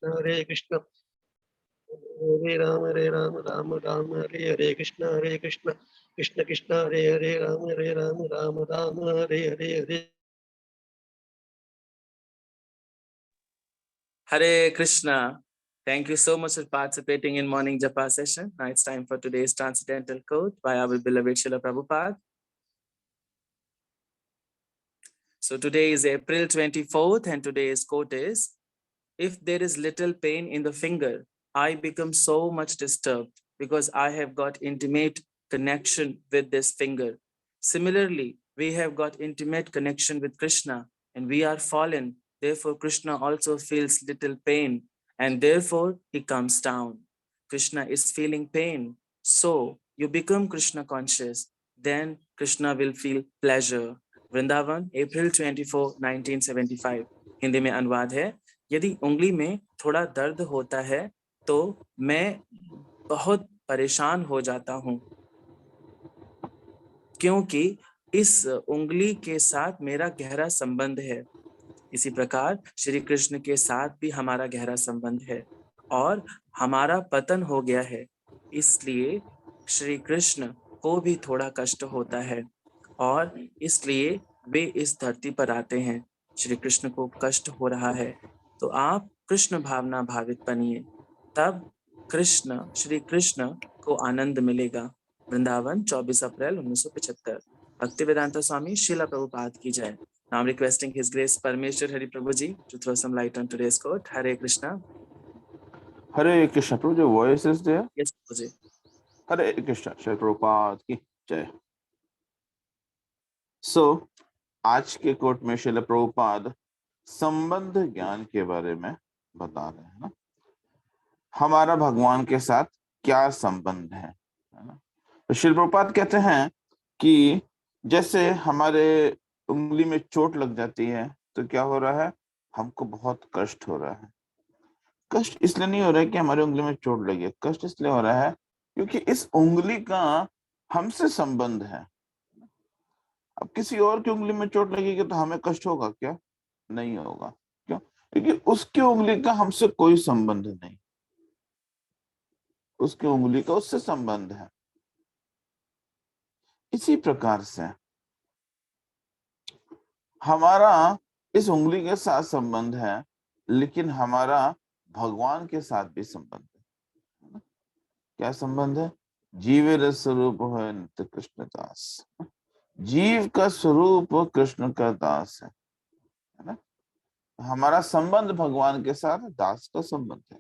Hare Krishna Hare Ram Ram Ram Hare Hare Krishna Krishna Krishna Hare Ram Ram Ram Hare Hare Hare Krishna. Thank you so much for participating in morning japa session. Now it's time for today's transcendental quote by our beloved Srila Prabhupada. So today is April 24th and today's quote is, if there is little pain in the finger, I become so much disturbed because I have got intimate connection with this finger. Similarly, we have got intimate connection with Krishna and we are fallen. Therefore, Krishna also feels little pain and therefore he comes down. Krishna is feeling pain. So you become Krishna conscious. Then Krishna will feel pleasure. Vrindavan अप्रैल 24, 1975. हिंदी में अनुवाद है, यदि उंगली में थोड़ा दर्द होता है तो मैं बहुत परेशान हो जाता हूँ क्योंकि इस उंगली के साथ मेरा गहरा संबंध है। इसी प्रकार श्री कृष्ण के साथ भी हमारा गहरा संबंध है और हमारा पतन हो गया है, इसलिए श्री कृष्ण को भी थोड़ा कष्ट होता है और इसलिए वे इस धरती पर आते हैं। श्री कृष्ण को कष्ट हो रहा है तो आप कृष्ण भावना भावित बनिए, तब श्री कृष्ण को आनंद मिलेगा। वृंदावन 24 अप्रैल 1975। भक्तिवेदांता स्वामी श्रील प्रभुपाद की जय। Now I'm requesting His Grace Parmeshwar Hari Prabhuji to throw some light on today's quote. Hare Krishna. Hare Krishna. Prabhuji, your voice is there? Yes, Prabhuji. Hare Krishna. Shri Prabhupada की जय। So, आज के coat में श्रील प्रभुपाद संबंध ज्ञान के बारे में बता रहे हैं ना, हमारा भगवान के साथ क्या संबंध है ना। तो श्रील प्रभुपाद कहते हैं कि जैसे हमारे उंगली में चोट लग जाती है तो क्या हो रहा है, हमको बहुत कष्ट हो रहा है। कष्ट इसलिए नहीं हो रहा है कि हमारी उंगली में चोट लगी है, कष्ट इसलिए हो रहा है क्योंकि इस उंगली का हमसे संबंध है। अब किसी और की उंगली में चोट लगेगी तो हमें कष्ट होगा क्या? नहीं होगा। क्यों? क्योंकि उसकी उंगली का हमसे कोई संबंध नहीं, उसकी उंगली का उससे संबंध है। इसी प्रकार से हमारा इस उंगली के साथ संबंध है, लेकिन हमारा भगवान के साथ भी संबंध है। क्या संबंध है? जीव स्वरूप है नित्य कृष्ण दास, जीव का स्वरूप कृष्ण का दास है ना। हमारा संबंध भगवान के साथ दास का संबंध है,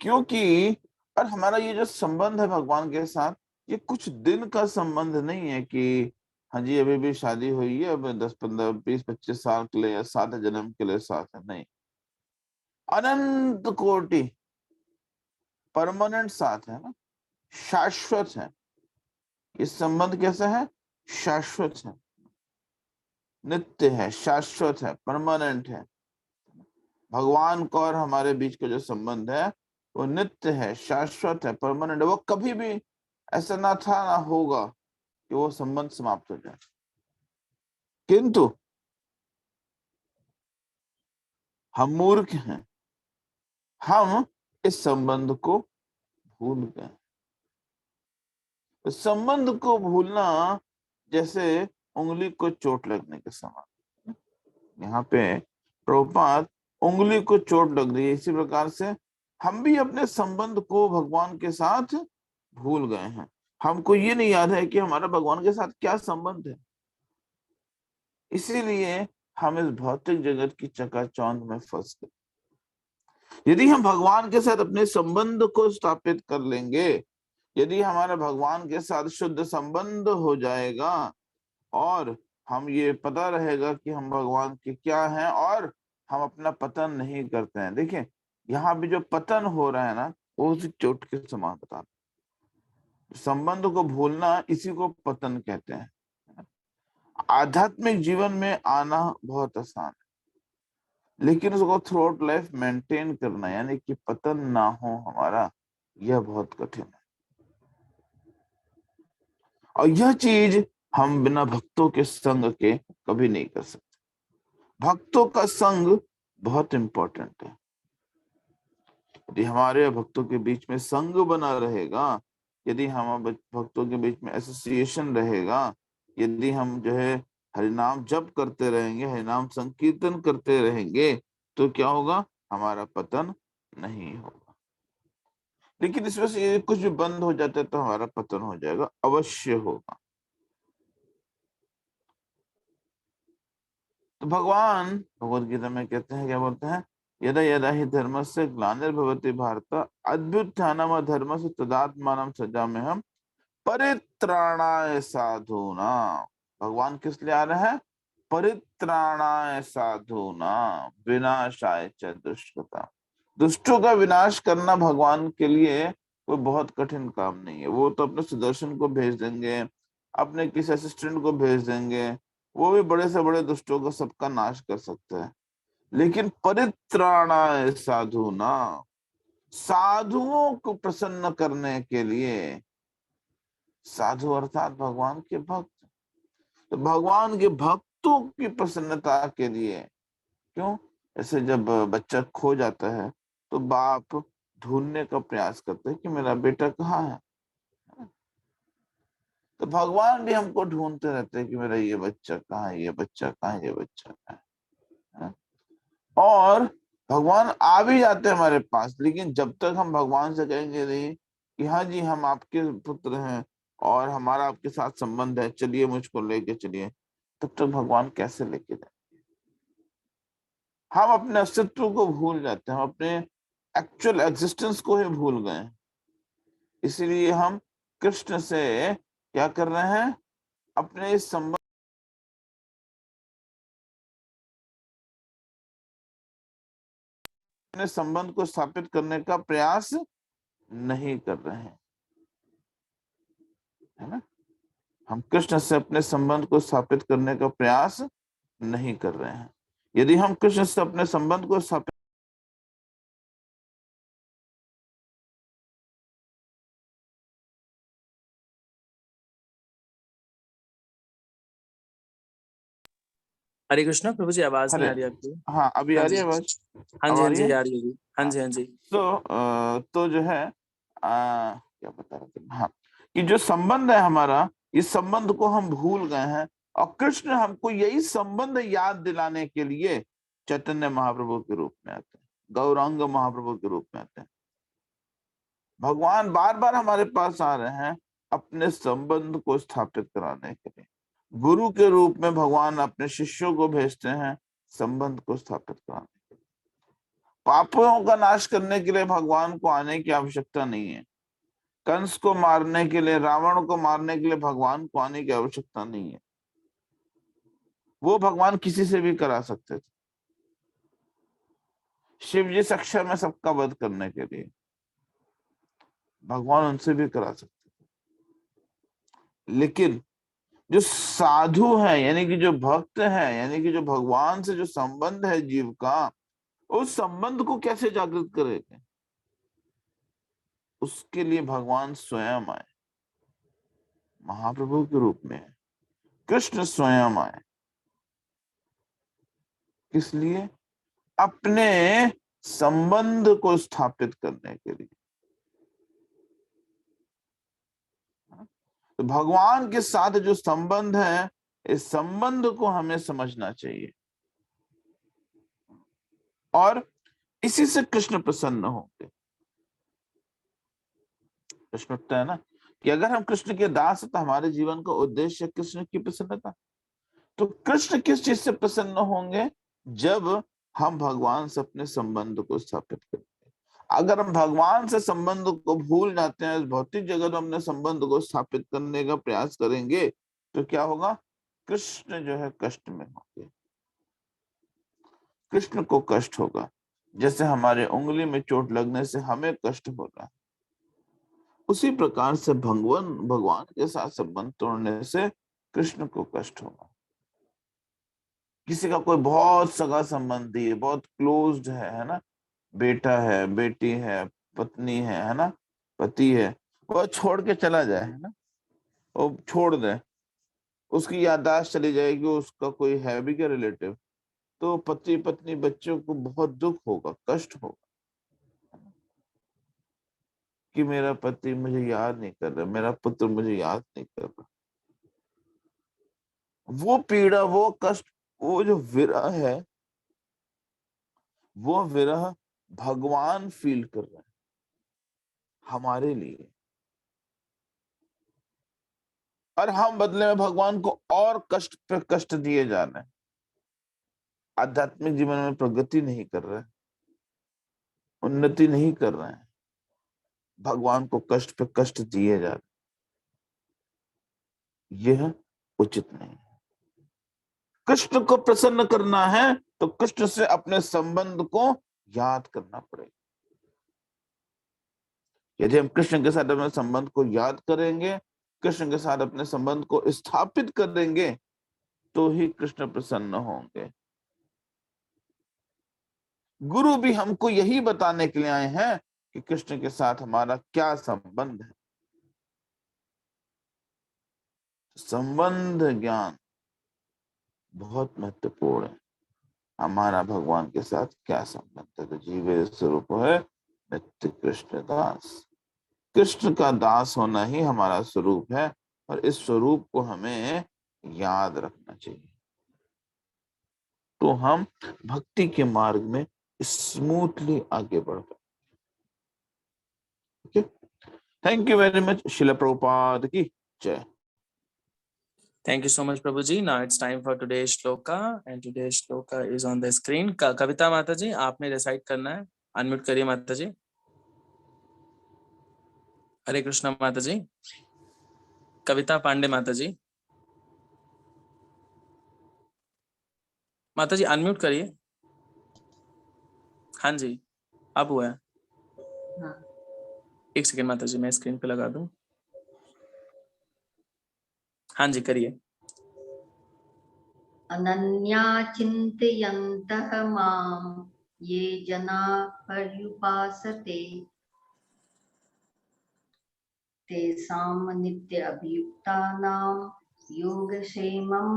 क्योंकि और हमारा ये जो संबंध है भगवान के साथ, ये कुछ दिन का संबंध नहीं है कि हाँ जी अभी भी शादी हुई है, अब 10, 15, 20, 25 साल के लिए या 7 जन्म के लिए साथ है, नहीं, अनंत कोटि परमानेंट साथ है ना, शाश्वत है। इस संबंध कैसा है? शाश्वत है, नित्य है, शाश्वत है, परमानेंट है। भगवान का और हमारे बीच का जो संबंध है वो नित्य है, शाश्वत है, परमानेंट है। वो कभी भी ऐसा ना था ना होगा कि वो संबंध समाप्त हो जाए। किंतु हम मूर्ख हैं, हम इस संबंध को भूल गए। इस संबंध को भूलना जैसे उंगली को चोट लगने के समान। यहाँ पे प्रभुपाद उंगली को चोट लग रही है, इसी प्रकार से हम भी अपने संबंध को भगवान के साथ भूल गए हैं। हमको ये नहीं याद है कि हमारा भगवान के साथ क्या संबंध है, इसीलिए हम इस भौतिक जगत की चकाचौंध में फंस गए। यदि हम भगवान के साथ अपने संबंध को स्थापित कर लेंगे, यदि हमारा भगवान के साथ शुद्ध संबंध हो जाएगा और हम ये पता रहेगा कि हम भगवान के क्या हैं और हम अपना पतन नहीं करते हैं। देखिए यहाँ भी जो पतन हो रहा है ना, वो उसी चोट के समान बता रहा है। संबंध को भूलना, इसी को पतन कहते हैं। आध्यात्मिक जीवन में आना बहुत आसान है, लेकिन उसको थ्रू आउट लाइफ मेंटेन करना, यानी कि पतन ना हो हमारा, यह बहुत कठिन है। और यह चीज हम बिना भक्तों के संग के कभी नहीं कर सकते। भक्तों का संग बहुत इंपॉर्टेंट है। यदि हमारे भक्तों के बीच में संग बना रहेगा, यदि हम भक्तों के बीच में एसोसिएशन रहेगा, यदि हम जो है हरिनाम जप करते रहेंगे, हरिनाम संकीर्तन करते रहेंगे, तो क्या होगा? हमारा पतन नहीं होगा। लेकिन इसमें से यदि कुछ भी बंद हो जाता है तो हमारा पतन हो जाएगा, अवश्य होगा। तो भगवान भगवद गीता में कहते हैं, क्या बोलते हैं? यदा यदा ही धर्मस्य ग्लानिर्भवति भारत अभ्युत्थानम अधर्मस्य तदात्मानं सृजाम्यहम् परित्राणाय साधूनां। भगवान किस लिए आ रहे हैं? परित्राणाय साधूनां विनाशाय च दुष्कृतां। दुष्टों का विनाश करना भगवान के लिए कोई बहुत कठिन काम नहीं है। वो तो अपने सुदर्शन को भेज देंगे, अपने किसी असिस्टेंट को भेज देंगे, वो भी बड़े से बड़े दुष्टों का सबका नाश कर सकते हैं। लेकिन परित्राणाय साधूनां, साधुओं को प्रसन्न करने के लिए, साधु अर्थात भगवान के भक्त, तो भगवान के भक्तों की प्रसन्नता के लिए। क्यों? ऐसे जब बच्चा खो जाता है तो बाप ढूंढने का प्रयास करते हैं कि मेरा बेटा कहाँ है। तो भगवान भी हमको ढूंढते रहते हैं कि मेरा ये बच्चा कहाँ है, ये बच्चा कहाँ है, ये बच्चा कहाँ है। और भगवान आ भी जाते हैं हमारे पास, लेकिन जब तक हम भगवान से कहेंगे नहीं कि हाँ जी हम आपके पुत्र हैं और हमारा आपके साथ संबंध है, चलिए मुझको लेके चलिए, तब तक भगवान कैसे लेके जाए? हम अपने अस्तित्व को भूल जाते हैं, हम अपने एक्चुअल एग्जिस्टेंस को ही भूल गए। इसीलिए हम कृष्ण से क्या कर रहे हैं? अपने इस संबंध, अपने संबंध को स्थापित करने का प्रयास नहीं कर रहे हैं, है ना? हम कृष्ण से अपने संबंध को स्थापित करने का प्रयास नहीं कर रहे हैं। यदि हम कृष्ण से अपने संबंध को स्थापित, हरे कृष्णा प्रभु जी, आवाज नहीं हरे, आ रही आपकी। हाँ अभी हाँ आ रही जी, है आवाज? हाँ अब जी, आ हाँ रही जी, है? आ रही है। हाँ हाँ, जी, हाँ जी। तो जो है क्या बता रहे थे, हाँ, कि जो संबंध है हमारा, इस संबंध को हम भूल गए हैं, और कृष्ण हमको यही संबंध याद दिलाने के लिए चैतन्य महाप्रभु के रूप में आते हैं, गौरांग महाप्रभु के रूप में आते हैं। भगवान बार बार हमारे पास आ रहे हैं अपने संबंध को स्थापित कराने के लिए। गुरु के रूप में भगवान अपने शिष्यों को भेजते हैं संबंध को स्थापित कराने के लिए। पापों का नाश करने के लिए भगवान को आने की आवश्यकता नहीं है। कंस को मारने के लिए, रावण को मारने के लिए भगवान को आने की आवश्यकता नहीं है। वो भगवान किसी से भी करा सकते थे। शिव जी सक्षम है सबका वध करने के लिए, भगवान उनसे भी करा सकते थे। लेकिन जो साधु है, यानी कि जो भक्त है, यानी कि जो भगवान से जो संबंध है जीव का, उस संबंध को कैसे जागृत करेंगे? उसके लिए भगवान स्वयं आए, महाप्रभु के रूप में कृष्ण स्वयं आए। किस लिए? अपने संबंध को स्थापित करने के लिए। तो भगवान के साथ जो संबंध है, इस संबंध को हमें समझना चाहिए, और इसी से कृष्ण प्रसन्न होंगे। प्रश्न उठता है ना कि अगर हम कृष्ण के दास हैं तो हमारे जीवन का उद्देश्य कृष्ण की प्रसन्नता। तो कृष्ण किस चीज से प्रसन्न होंगे? जब हम भगवान से अपने संबंध को स्थापित करेंगे। अगर हम भगवान से संबंध को भूल जाते हैं, इस भौतिक जगत में अपने संबंध को स्थापित करने का प्रयास करेंगे, तो क्या होगा? कृष्ण जो है कष्ट में होंगे, कृष्ण को कष्ट होगा। जैसे हमारे उंगली में चोट लगने से हमें कष्ट हो रहा है, उसी प्रकार से भगवान के साथ संबंध तोड़ने से कृष्ण को कष्ट होगा। किसी का कोई बहुत सगा संबंधी है, बहुत क्लोज्ड है ना, बेटा है, बेटी है, पत्नी है ना, पति है, वो छोड़ के चला जाए, है ना, वो छोड़ दे, उसकी याददाश्त चली जाएगी, उसका कोई है भी क्या रिलेटिव, तो पति पत्नी बच्चों को बहुत दुख होगा, कष्ट होगा। कि मेरा पति मुझे याद नहीं कर रहा, मेरा पुत्र मुझे याद नहीं कर रहा। वो पीड़ा, वो कष्ट, वो जो विरह है, वो विरह भगवान फील कर रहे हैं हमारे लिए, और हम बदले में भगवान को और कष्ट पे कष्ट दिए जा रहे हैं। आध्यात्मिक जीवन में प्रगति नहीं कर रहे, उन्नति नहीं कर रहे हैं, भगवान को कष्ट पे कष्ट दिए जा रहे, यह उचित नहीं है। कृष्ण को प्रसन्न करना है तो कृष्ण से अपने संबंध को याद करना पड़ेगा। यदि हम कृष्ण के साथ अपने संबंध को याद करेंगे, कृष्ण के साथ अपने संबंध को स्थापित करेंगे, तो ही कृष्ण प्रसन्न होंगे। गुरु भी हमको यही बताने के लिए आए हैं कि कृष्ण के साथ हमारा क्या संबंध है। संबंध ज्ञान बहुत महत्वपूर्ण है। हमारा भगवान के साथ क्या संबंध है? तो जीवे स्वरूप है नित्य कृष्ण दास। कृष्ण का दास होना ही हमारा स्वरूप है, और इस स्वरूप को हमें याद रखना चाहिए, तो हम भक्ति के मार्ग में स्मूथली आगे बढ़ पाए। Thank you very much. शिला प्रभुपाद की जय। Thank you so much, Prabhuji. Now it's time for today's shloka, and today's shloka is on the screen. कविता माता जी, आपने रिसाइट करना है। अनम्यूट करिए माता जी। हरे कृष्णा माता जी। कविता पांडे माता जी। माता जी अनम्यूट करिए। हाँ जी, अब हुआ है। हाँ। एक सेकेंड माता जी, मैं स्क्रीन पे लगा दूं। हाँ जी, करिए। अनन्या चिन्तयन्तः मां ये जना पर्युपासते तेषां नित्य अभियुक्तानां योगक्षेमं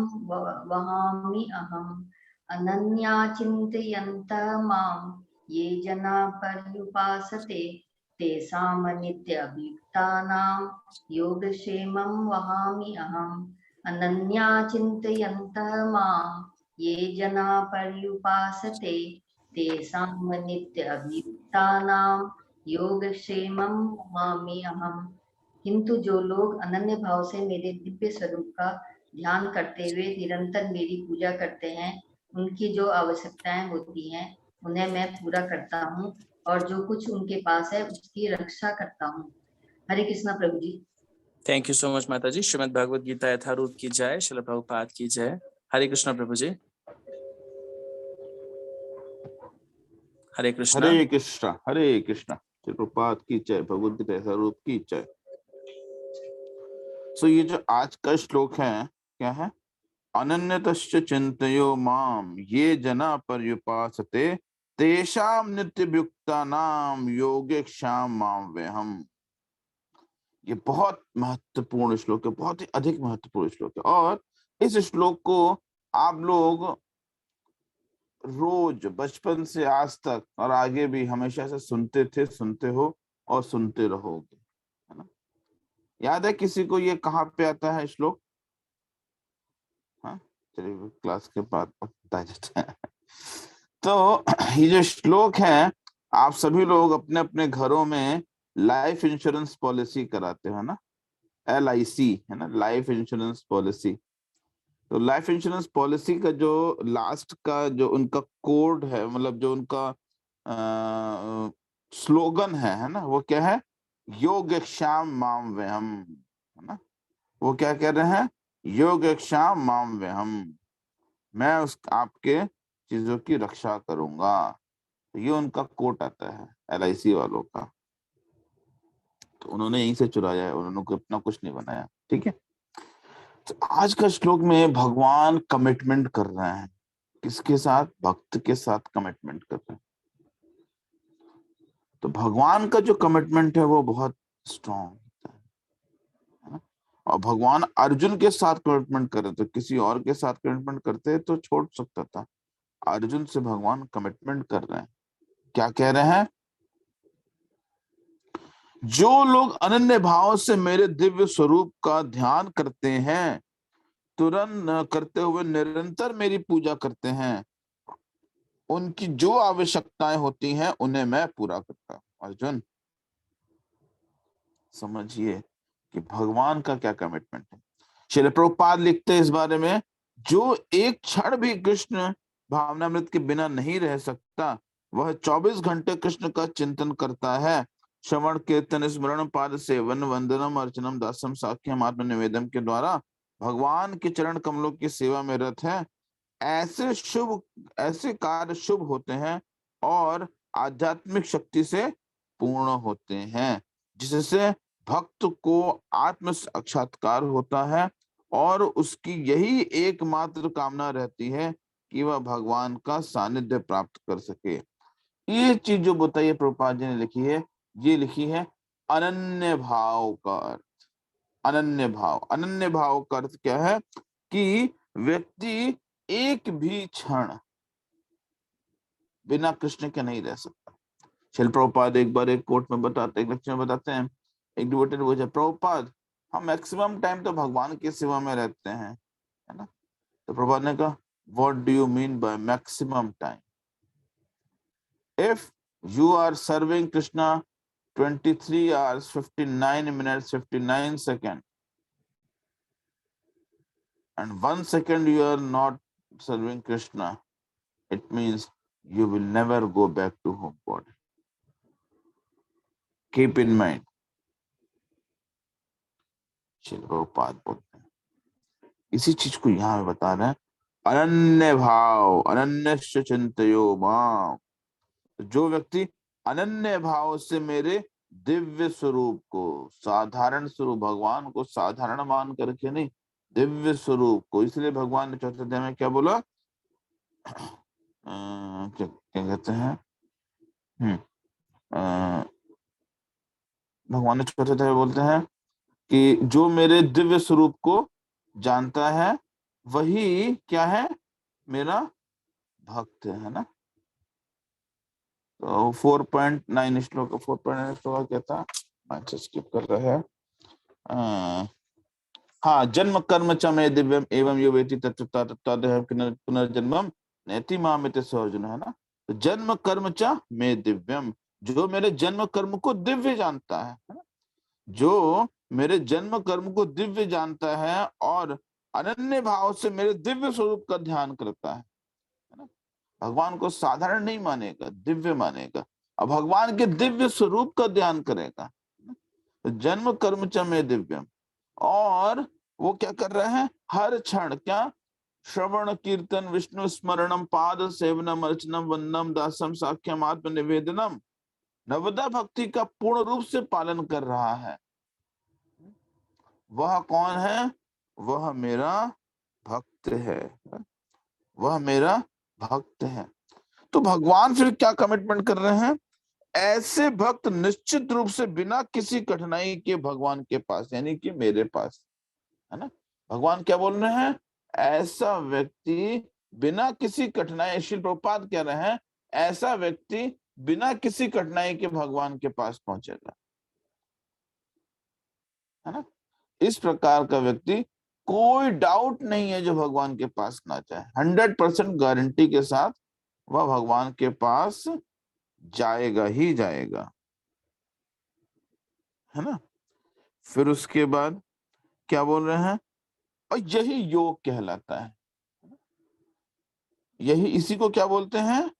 वहामि अहम्। अनन्या चिन्तयन्तः मां ये जना पर्युपासते तेषां नित्य अभियुक्तानां योगक्षेमं वहामि अहम्। अनन्या चिन्तयन्तः मां ये जना पर्युपासते तेषां नित्य अभियुक्तानां योगक्षेमं वहामि अहम्। किंतु जो लोग अनन्य भाव से मेरे दिव्य स्वरूप का ध्यान करते हुए निरंतर मेरी पूजा करते हैं, उनकी जो आवश्यकताएं होती हैं उन्हें मैं पूरा करता हूँ, और जो कुछ उनके पास है उसकी रक्षा करता हूँ। हरे कृष्णा प्रभु जी। थैंक यू सो मच माता जी। श्रीमद् भगवद गीता यथारूप की जय। श्रील प्रभुपाद की जय। हरे कृष्णा प्रभु जी। हरे कृष्णा। हरे कृष्णा हरे कृष्णा। प्रभुपाद की जय। भगवद गीता यथारूप की जय। सो ये जो आज का श्लोक है, क्या है? अनन्यतश्च चिन्तयो माम ये जना पर्युपासते तेषां नित्ययुक्तानां योगेक्षाम माम वेहम। ये बहुत महत्वपूर्ण श्लोक है, बहुत ही अधिक महत्वपूर्ण श्लोक है, और इस श्लोक को आप लोग रोज बचपन से आज तक और आगे भी हमेशा से सुनते थे, सुनते हो और सुनते रहोगे, है ना? याद है किसी को ये कहाँ पे आता है श्लोक? हाँ, चलिए क्लास के बाद बता देते हैं। तो ये जो श्लोक है, आप सभी लोग अपने अपने घरों में लाइफ इंश्योरेंस पॉलिसी कराते हो ना, LIC है ना, लाइफ इंश्योरेंस पॉलिसी। तो लाइफ इंश्योरेंस पॉलिसी का जो लास्ट का जो उनका कोड है, मतलब जो उनका स्लोगन है ना, वो क्या है? योगक्षाम माम वेहम, है ना? वो क्या कह रहे हैं? योगक्षाम माम वेहम, मैं उस आपके चीजों की रक्षा करूंगा। तो ये उनका कोट आता है LIC वालों का, तो उन्होंने यहीं से चुराया है, उन्होंने अपना कुछ नहीं बनाया, ठीक है? तो आज का श्लोक में भगवान कमिटमेंट कर रहे हैं, किसके साथ? भक्त के साथ कमिटमेंट कर रहे हैं। तो भगवान का जो कमिटमेंट है वो बहुत स्ट्रॉन्ग होता है, और भगवान अर्जुन के साथ कमिटमेंट कर रहे, तो किसी और के साथ कमिटमेंट करते तो छोड़ सकता था। अर्जुन से भगवान कमिटमेंट कर रहे हैं, क्या कह रहे हैं? जो लोग अनन्य भाव से मेरे दिव्य स्वरूप का ध्यान करते हैं, तुरंत करते हुए निरंतर मेरी पूजा करते हैं, उनकी जो आवश्यकताएं होती हैं उन्हें मैं पूरा करता हूं। अर्जुन, समझिए कि भगवान का क्या कमिटमेंट है। श्रील प्रभुपाद लिखते हैं इस बारे में, जो एक क्षण भी कृष्ण भावनामृत के बिना नहीं रह सकता, वह 24 घंटे कृष्ण का चिंतन करता है। श्रवण कीर्तन स्मरण पाद सेवन वंदनम अर्चनम दासम साख्यम आत्म निवेदन के द्वारा भगवान के चरण कमलों की सेवा में रत है। ऐसे कार्य शुभ होते हैं और आध्यात्मिक शक्ति से पूर्ण होते हैं, जिससे भक्त को आत्म साक्षात्कार होता है और उसकी यही एकमात्र कामना रहती है कि वह भगवान का सानिध्य प्राप्त कर सके। ये चीज जो बताइए प्रभुपाद जी ने लिखी है, ये लिखी है अनन्य भाव का अर्थ। अनन्य भाव का अर्थ क्या है कि व्यक्ति एक भी क्षण बिना कृष्ण के नहीं रह सकता। शिल प्रभुपाद एक बार एक कोर्ट में बताते, एक लेक्चर में बताते हैं, एक डिवोटी ने पूछा, प्रभुपाद हम मैक्सिमम टाइम तो भगवान की सेवा में रहते हैं, है ना? तो प्रभुपाद ने कहा, what do you mean by maximum time? If you are serving Krishna 23 hours 59 minutes 59 seconds and 1 second you are not serving Krishna, it means you will never go back to home body. Keep in mind. Srila Prabhupada बोलते हैं इसी चीज को यहाँ में बता रहे हैं, अनन्य भाव अनन्य चिंतयो माम। जो व्यक्ति अनन्य भाव से मेरे दिव्य स्वरूप को, साधारण स्वरूप, भगवान को साधारण मान करके नहीं, दिव्य स्वरूप को, इसलिए भगवान ने चौथे अध्याय में क्या बोला, क्या कहते हैं, भगवान ने चौथे अध्याय में बोलते हैं कि जो मेरे दिव्य स्वरूप को जानता है वही क्या है, मेरा भक्त है ना। तो 4.9 श्लोक 4.9 श्लोक क्या था, अच्छा स्किप कर रहा है। हाँ, जन्म कर्म च मे दिव्यम एवं यो वेति तत्वता तत्तादेह पुनर्जन्मम नैति मामिति स अर्जुन, है ना। तो जन्म कर्म च मे दिव्यम, जो मेरे जन्म कर्म को दिव्य जानता है ना, जो मेरे जन्म कर्म को दिव्य जानता है और अनन्य भाव से मेरे दिव्य स्वरूप का ध्यान करता है ना। भगवान को साधारण नहीं मानेगा, दिव्य मानेगा, और भगवान के दिव्य स्वरूप का ध्यान करेगा। तो जन्म कर्म च मे दिव्यम, और वो क्या कर रहे हैं, हर क्षण क्या, श्रवण कीर्तन विष्णु स्मरणम पाद सेवनम अर्चनम वंदनम दासम साख्यम आत्म निवेदनम, नवदा भक्ति का पूर्ण रूप से पालन कर रहा है। वह कौन है, वह मेरा भक्त है, वह मेरा भक्त है। तो भगवान फिर क्या कमिटमेंट कर रहे हैं, ऐसे भक्त निश्चित रूप से बिना किसी कठिनाई के भगवान के पास, यानी कि मेरे पास, है ना। भगवान क्या बोल रहे हैं, ऐसा व्यक्ति बिना किसी कठिनाई, श्रील प्रभुपाद कह रहे हैं, ऐसा व्यक्ति बिना किसी कठिनाई के भगवान के पास पहुंचेगा, है ना। इस प्रकार का व्यक्ति, कोई डाउट नहीं है, जो भगवान के पास ना चाहे, 100% गारंटी के साथ वह भगवान के पास जाएगा ही जाएगा, है ना। फिर उसके बाद क्या बोल रहे हैं, और यही योग कहलाता है, यही, इसी को क्या बोलते हैं,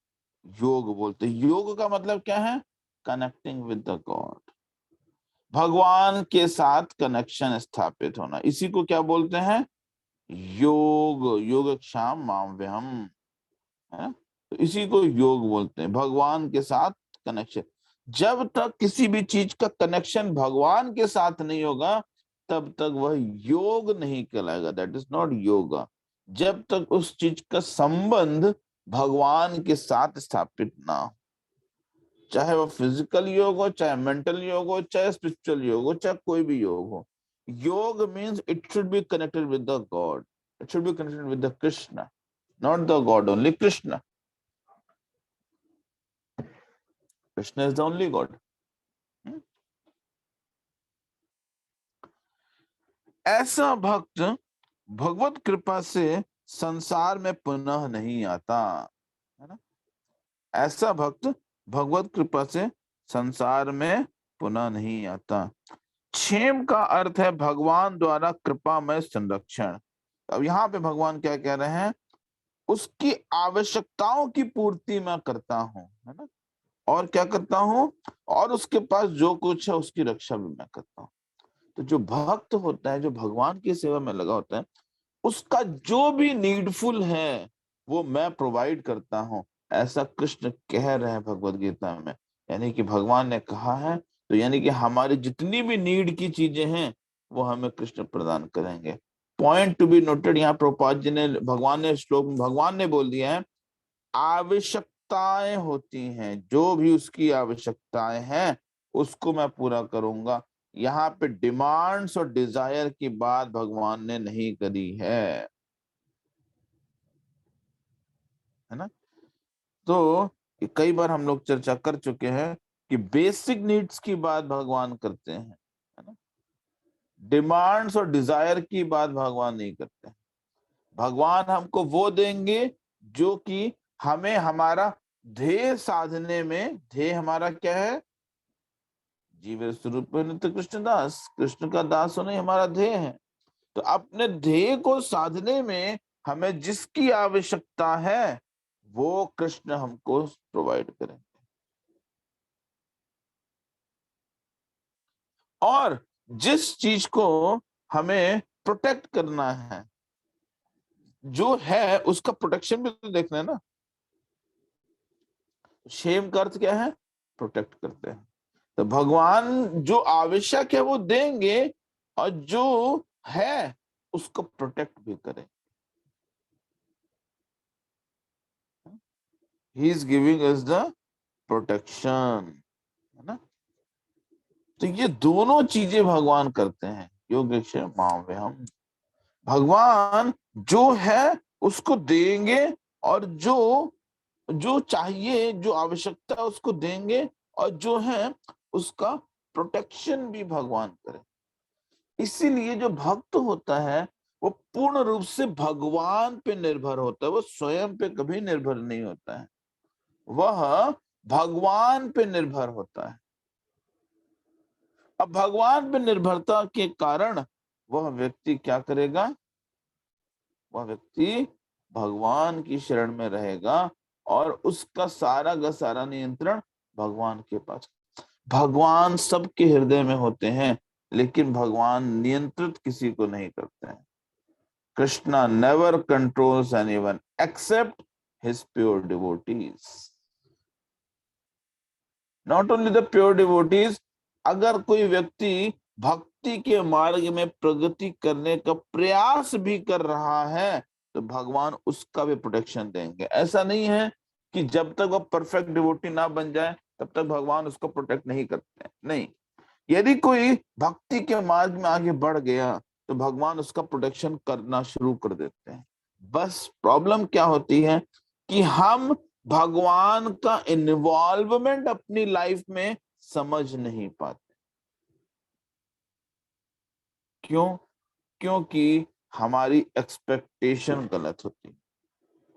योग बोलते हैं। योग का मतलब क्या है, कनेक्टिंग विद द गॉड, भगवान के साथ कनेक्शन स्थापित होना, इसी को क्या बोलते हैं, योग। योगक्षाम मामव्यहम, है ना। तो इसी को योग बोलते हैं, भगवान के साथ कनेक्शन। जब तक किसी भी चीज का कनेक्शन भगवान के साथ नहीं होगा, तब तक वह योग नहीं कहलाएगा, दैट इज नॉट योगा। जब तक उस चीज का संबंध भगवान के साथ स्थापित ना हो, चाहे वो फिजिकल योग हो, चाहे मेंटल योग हो, चाहे स्पिरिचुअल योग हो, चाहे कोई भी योग हो, योग means it should be connected with the God, it should be connected with the Krishna, not the God, only Krishna. Krishna is the only God. ऐसा भक्त भगवत कृपा से संसार में पुनः नहीं आता, है ना। ऐसा भक्त भगवत कृपा से संसार में पुनः नहीं आता। क्षेम का अर्थ है भगवान द्वारा कृपामय संरक्षण। अब यहाँ पे भगवान क्या कह रहे हैं, उसकी आवश्यकताओं की पूर्ति मैं करता हूं, है ना, और क्या करता हूं, और उसके पास जो कुछ है उसकी रक्षा भी मैं करता हूं। तो जो भक्त होता है, जो भगवान की सेवा में लगा होता है, उसका जो भी नीडफुल है वो मैं प्रोवाइड करता हूं, ऐसा कृष्ण कह रहे हैं भगवत गीता में। यानी कि भगवान ने कहा है, तो यानी कि हमारी जितनी भी नीड की चीजें हैं वो हमें कृष्ण प्रदान करेंगे। पॉइंट टू बी नोटेड, यहाँ प्रभुपाद जी ने, भगवान ने श्लोक में भगवान ने बोल दिया है, आवश्यकताएं होती हैं, जो भी उसकी आवश्यकताएं हैं उसको मैं पूरा करूंगा। यहाँ पे डिमांड्स और डिजायर की बात भगवान ने नहीं करी है ना। तो कई बार हम लोग चर्चा कर चुके हैं कि बेसिक नीड्स की बात भगवान करते हैं, है ना, डिमांड्स और डिजायर की बात भगवान नहीं करते हैं। भगवान हमको वो देंगे जो कि हमें हमारा ध्येय साधने में, ध्येय हमारा क्या है, जीव स्वरूप नित्य कृष्णदास, कृष्ण का दास होना ही हमारा ध्येय है। तो अपने ध्येय को साधने में हमें जिसकी आवश्यकता है वो कृष्ण हमको प्रोवाइड करें। और जिस चीज को हमें प्रोटेक्ट करना है, जो है उसका प्रोटेक्शन भी तो देखना है ना। शेम का अर्थ क्या है, प्रोटेक्ट करते हैं। तो भगवान जो आवश्यक है वो देंगे, और जो है उसको प्रोटेक्ट भी करें। He is giving us the protection, है ना। तो ये दोनों चीजें भगवान करते हैं। योगेश्वर मावे हम, भगवान जो है उसको देंगे, और जो जो चाहिए, जो आवश्यकता है उसको देंगे, और जो है उसका प्रोटेक्शन भी भगवान करें। इसीलिए जो भक्त होता है वो पूर्ण रूप से भगवान पे निर्भर होता है, वो स्वयं पे कभी निर्भर नहीं होता है, वह भगवान पे निर्भर होता है। अब भगवान पे निर्भरता के कारण वह व्यक्ति क्या करेगा, वह व्यक्ति भगवान की शरण में रहेगा, और उसका सारा का सारा नियंत्रण भगवान के पास। भगवान सबके हृदय में होते हैं, लेकिन भगवान नियंत्रित किसी को नहीं करते हैं। Krishna never controls anyone except his pure devotees. Not only the pure devotees, अगर कोई व्यक्ति भक्ति के मार्ग में प्रगति करने का प्रयास भी कर रहा है तो भगवान उसका भी प्रोटेक्शन देंगे। ऐसा नहीं है कि जब तक वह परफेक्ट डिवोटी ना बन जाए तब तक भगवान उसको प्रोटेक्ट नहीं करते हैं, नहीं। यदि कोई भक्ति के मार्ग में आगे बढ़ गया तो भगवान उसका प्रोटेक्शन करना शुरू कर देते हैं। बस प्रॉब्लम क्या होती है कि हम भगवान का इन्वॉल्वमेंट अपनी लाइफ में समझ नहीं पाते। क्यों? क्योंकि हमारी एक्सपेक्टेशन गलत होती है।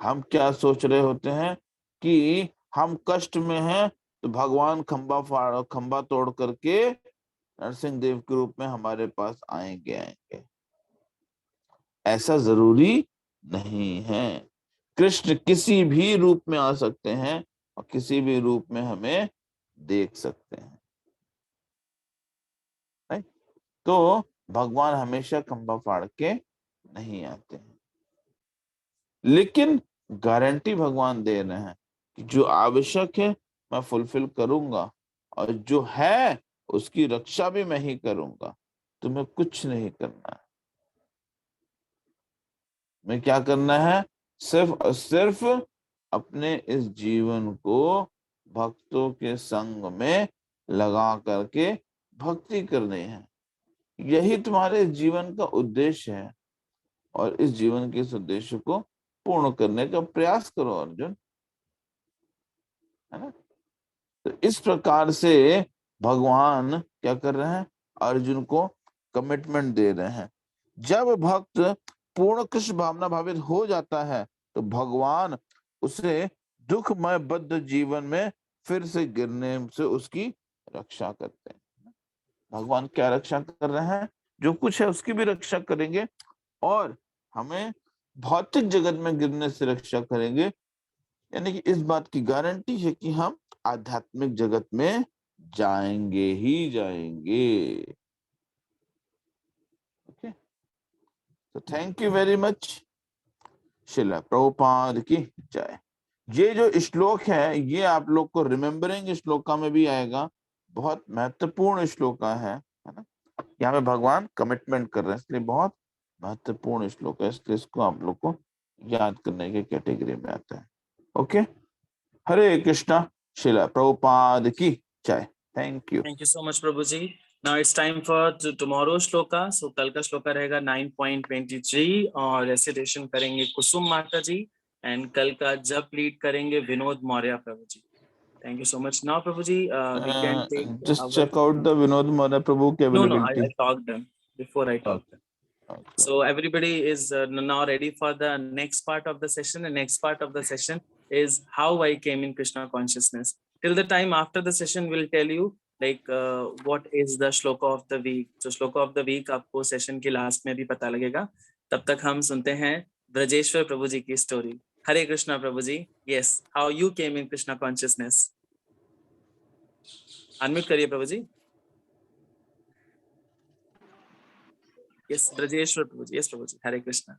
हम क्या सोच रहे होते हैं कि हम कष्ट में हैं तो भगवान खंबा तोड़ करके नरसिंह देव के रूप में हमारे पास आएंगे। ऐसा जरूरी नहीं है। कृष्ण किसी भी रूप में आ सकते हैं और किसी भी रूप में हमें देख सकते हैं, नहीं? तो भगवान हमेशा खंबा फाड़ के नहीं आते हैं, लेकिन गारंटी भगवान दे रहे हैं कि जो आवश्यक है मैं फुलफिल करूंगा, और जो है उसकी रक्षा भी मैं ही करूंगा। तुम्हें कुछ नहीं करना है। मैं क्या करना है, सिर्फ और सिर्फ अपने इस जीवन को भक्तों के संग में लगा करके भक्ति करनी है। यही तुम्हारे जीवन का उद्देश्य है, और इस जीवन के इस उद्देश्य को पूर्ण करने का प्रयास करो अर्जुन, है ना। तो इस प्रकार से भगवान क्या कर रहे हैं, अर्जुन को कमिटमेंट दे रहे हैं। जब भक्त पूर्ण कृष्ण भावना भावित हो जाता है तो भगवान उसे दुखमय बद्ध जीवन में फिर से गिरने से उसकी रक्षा करते हैं। भगवान क्या रक्षा कर रहे हैं? जो कुछ है उसकी भी रक्षा करेंगे और हमें भौतिक जगत में गिरने से रक्षा करेंगे। यानी कि इस बात की गारंटी है कि हम आध्यात्मिक जगत में जाएंगे ही जाएंगे। ओके, तो thank you very much. Srila Prabhupada की जय। ये जो श्लोक है ये आप लोग को रिमेम्बरिंग श्लोका में भी आएगा, बहुत महत्वपूर्ण श्लोका है ना। यहाँ पे भगवान कमिटमेंट कर रहे हैं, इसलिए बहुत महत्वपूर्ण श्लोक है, इसलिए इसको आप लोग को याद करने के कैटेगरी में आता है। ओके, हरे कृष्णा। श्रील प्रभुपाद की जय। Thank you. Thank you so much, Prabhuji. Now it's time for tomorrow's shloka. So कल का श्लोका रहेगा 9.23 और रेसिटेशन करेंगे कुसुम माता जी एंड कल का जप लीड करेंगे विनोद मौर्य प्रभु जी। Thank you so much. Now Prabhuji, we can take just our... check out the Vinod Mora Prabhu ki No, availability. I talked them before I talked them. Okay. So everybody is now ready for the next part of the session. The next part of the session is how I came in Krishna consciousness. Till the time after the session, we'll tell you like what is the shloka of the week. So shloka of the week आपको session के last में भी पता लगेगा। तब तक हम सुनते हैं ब्रजेश्वर प्रभु जी की story. Hare Krishna Prabhu ji. Yes, how you came in Krishna consciousness. Unmute करिए प्रभु जी. Yes, ब्रजेश्वर प्रभु जी. Yes प्रभु जी. हरे कृष्णा.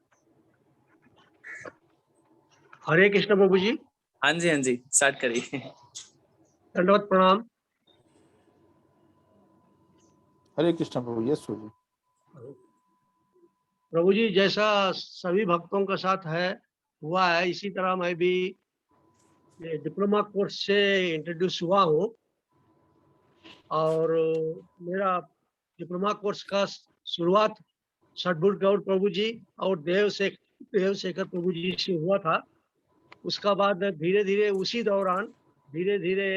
हरे कृष्ण प्रभु जी। हाँ जी स्टार्ट करिए। दंडवत प्रणाम। हरे कृष्णा प्रभु। यस प्रभु। प्रभु जी, जैसा सभी भक्तों के साथ है हुआ है, इसी तरह मैं भी डिप्लोमा कोर्स से इंट्रोड्यूस हुआ हूँ और मेरा डिप्लोमा कोर्स का शुरुआत सदगुरु गौर प्रभु जी और देवशेखर प्रभु जी से हुआ था। उसका बाद धीरे धीरे उसी दौरान धीरे धीरे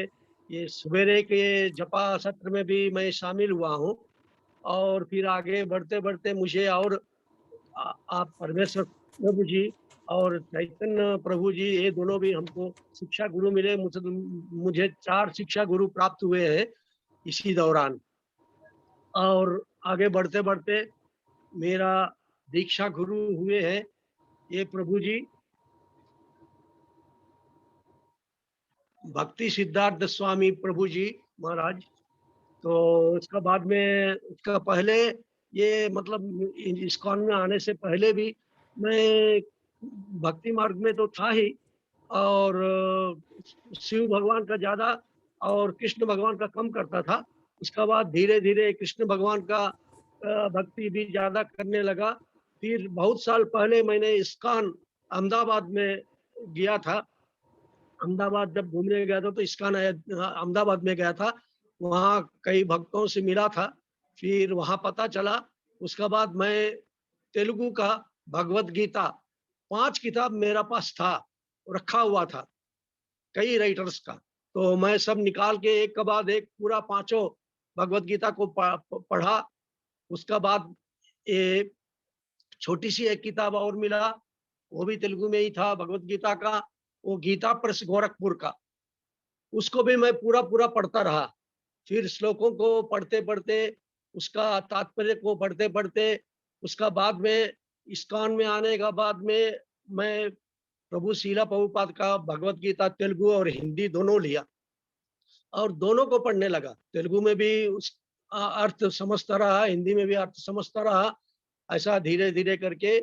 ये सवेरे के जपा सत्र में भी मैं शामिल हुआ हूँ और फिर आगे बढ़ते बढ़ते मुझे और आप परमेश्वर प्रभु जी और चैतन्य प्रभु जी, ये दोनों भी हमको शिक्षा गुरु मिले। मुझे 4 शिक्षा गुरु प्राप्त हुए हैं इसी दौरान और आगे बढ़ते बढ़ते मेरा दीक्षा गुरु हुए हैं ये प्रभु जी भक्ति सिद्धार्थ स्वामी प्रभु जी महाराज। तो उसका बाद में, उसका पहले ये मतलब इस्कॉन में आने से पहले भी मैं भक्ति मार्ग में तो था ही और शिव भगवान का ज्यादा और कृष्ण भगवान का कम करता था। उसका बाद धीरे धीरे कृष्ण भगवान का भक्ति भी ज्यादा करने लगा। फिर बहुत साल पहले मैंने इस्कॉन अहमदाबाद में गया था। अहमदाबाद जब घूमने गया था तो इस्कॉन अहमदाबाद में गया था, वहाँ कई भक्तों से मिला था। फिर वहाँ पता चला, उसका बाद मैं तेलुगु का भगवत गीता 5 किताब मेरा पास था, रखा हुआ था कई राइटर्स का, तो मैं सब निकाल के एक के बाद एक पूरा 5 भगवत गीता को पढ़ा। उसका बाद ये छोटी सी एक किताब और मिला, वो भी तेलुगु में ही था भगवत गीता का, वो गीता प्रेस गोरखपुर का, उसको भी मैं पूरा पूरा पढ़ता रहा। फिर श्लोकों को पढ़ते पढ़ते, उसका तात्पर्य को पढ़ते पढ़ते, उसका बाद में इस्कॉन में आने का बाद में मैं प्रभु शीला प्रभुपाद का भगवत गीता तेलुगु और हिंदी दोनों लिया और दोनों को पढ़ने लगा। तेलुगु में भी उस अर्थ समझता रहा, हिंदी में भी अर्थ समझता रहा। ऐसा धीरे धीरे करके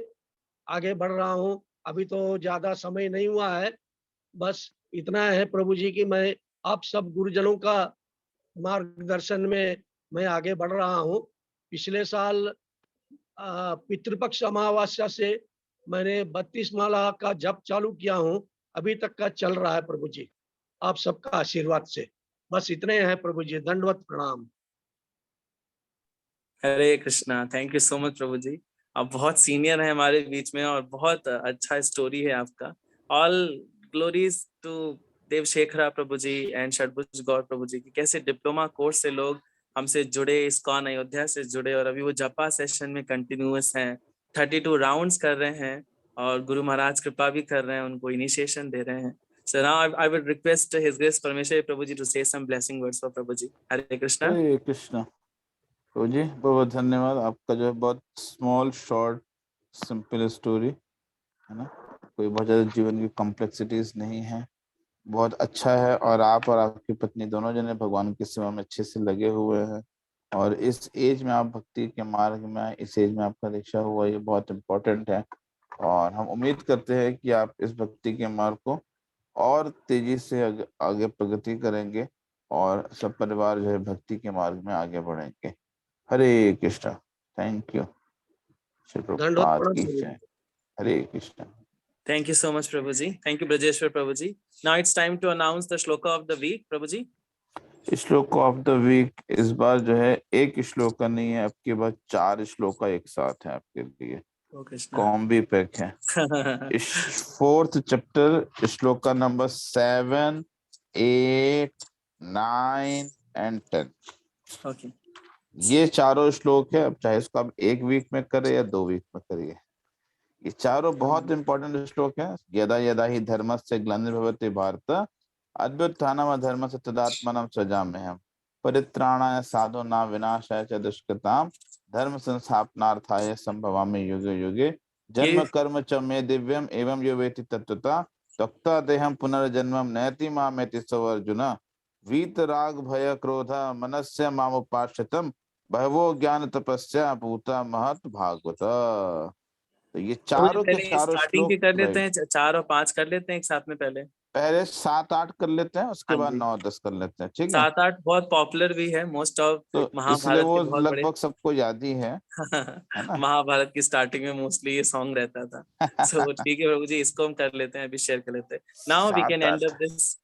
आगे बढ़ रहा हूँ। अभी तो ज्यादा समय नहीं हुआ है, बस इतना है प्रभु जी की मैं आप सब गुरुजनों का मार्गदर्शन में मैं आगे बढ़ रहा हूँ। पिछले साल पितृपक्ष अमावस्या से मैंने 32 माला का जप चालू किया हूँ, अभी तक का चल रहा है प्रभु जी, आप सबका आशीर्वाद से। बस इतने हैं प्रभु जी, दंडवत प्रणाम। Hare Krishna. Thank you so much प्रभु जी, आप बहुत सीनियर हैं हमारे बीच में और बहुत अच्छा स्टोरी है आपका। All glories to Devashekhara Prabhu ji and Shadbhuj Gaur Prabhu ji की कैसे डिप्लोमा कोर्स से लोग हमसे जुड़े, इस्कॉन अयोध्या से जुड़े और अभी वो जपा सेशन में कंटिन्यूअस हैं 32 राउंड्स कर रहे हैं और गुरु महाराज कृपा भी कर रहे हैं, उनको इनिशिएशन दे रहे हैं. So now I would request His Grace Parmeshwari Prabhuji to say some blessing words for Prabhuji. Hare Krishna. हरे कृष्णा. तो जी बहुत बहुत धन्यवाद. आपका जो है बहुत स्मॉल शॉर्ट सिंपल स्टोरी है ना, कोई बहुत ज्यादा जीवन की कॉम्प्लेक्सिटीज नहीं है, बहुत अच्छा है. और आप और आपकी पत्नी दोनों जने भगवान की सेवा में अच्छे से लगे हुए हैं और इस एज में आप भक्ति के मार्ग में, इस एज में आपका दीक्षा हुआ, ये बहुत इम्पोर्टेंट है. और हम उम्मीद करते हैं कि आप इस भक्ति के मार्ग को और तेजी से आगे प्रगति करेंगे और सब परिवार जो है भक्ति के मार्ग में आगे बढ़ेंगे. हरे कृष्णा. Thank you. श्री प्रभुपाद की जय. Hare Krishna. Thank you so much, Prabhuji. Thank you, Brajeshwar Prabhuji. Now it's time to announce the shloka of the week, Prabhuji. श्लोक ऑफ द वीक इस बार जो है एक श्लोक का नहीं है, आपके बाद 4 श्लोक एक साथ है आपके लिए. Oh Krishna. कॉम्बी पैक है. इस 4th चैप्टर श्लोक का नंबर 7, 8, 9 and 10. Okay. ये चारों श्लोक है. अब चाहे इसको आप 1 वीक में करें या 2 वीक में करिए, ये चारों बहुत इंपॉर्टेंट श्लोक है. यदा यदा ही धर्मस्य ग्लानिर्भवति भारत अभ्युत्थानम धर्मस्य तदात्मानं सृजाम्यहम् परित्राणाय साधूनां विनाशाय च दुष्कृतां धर्म संस्थापनार्थाय संभवामि युगे युगे जन्म कर्म च मे दिव्यम एवं यो वेति तत्वता तक्ता देहं पुनर्जन्मं नयति मामेति सो अर्जुन वीतराग भय क्रोध मनस्य मामुपाश्रितं बहवो ज्ञान तपस्या भूता महत् भागवत. तो ये चारों के चारों स्टार्टिंग श्लोक कर लेते हैं, 4 और 5 कर लेते हैं एक साथ में. पहले 7-8 कर लेते हैं, उसके बाद 9-10 कर लेते हैं. ठीक है. 7-8 बहुत पॉपुलर भी है, मोस्ट ऑफ तो इसलिए महाभारत वो के बहुत बड़े लगभग सबको याद ही है ना. महाभारत की स्टार्टिंग में मोस्टली ये सॉन्ग रहता था. सो ठीक है प्रभु जी, इसको हम कर लेते हैं, अभी शेयर कर लेते हैं. Now we can end up this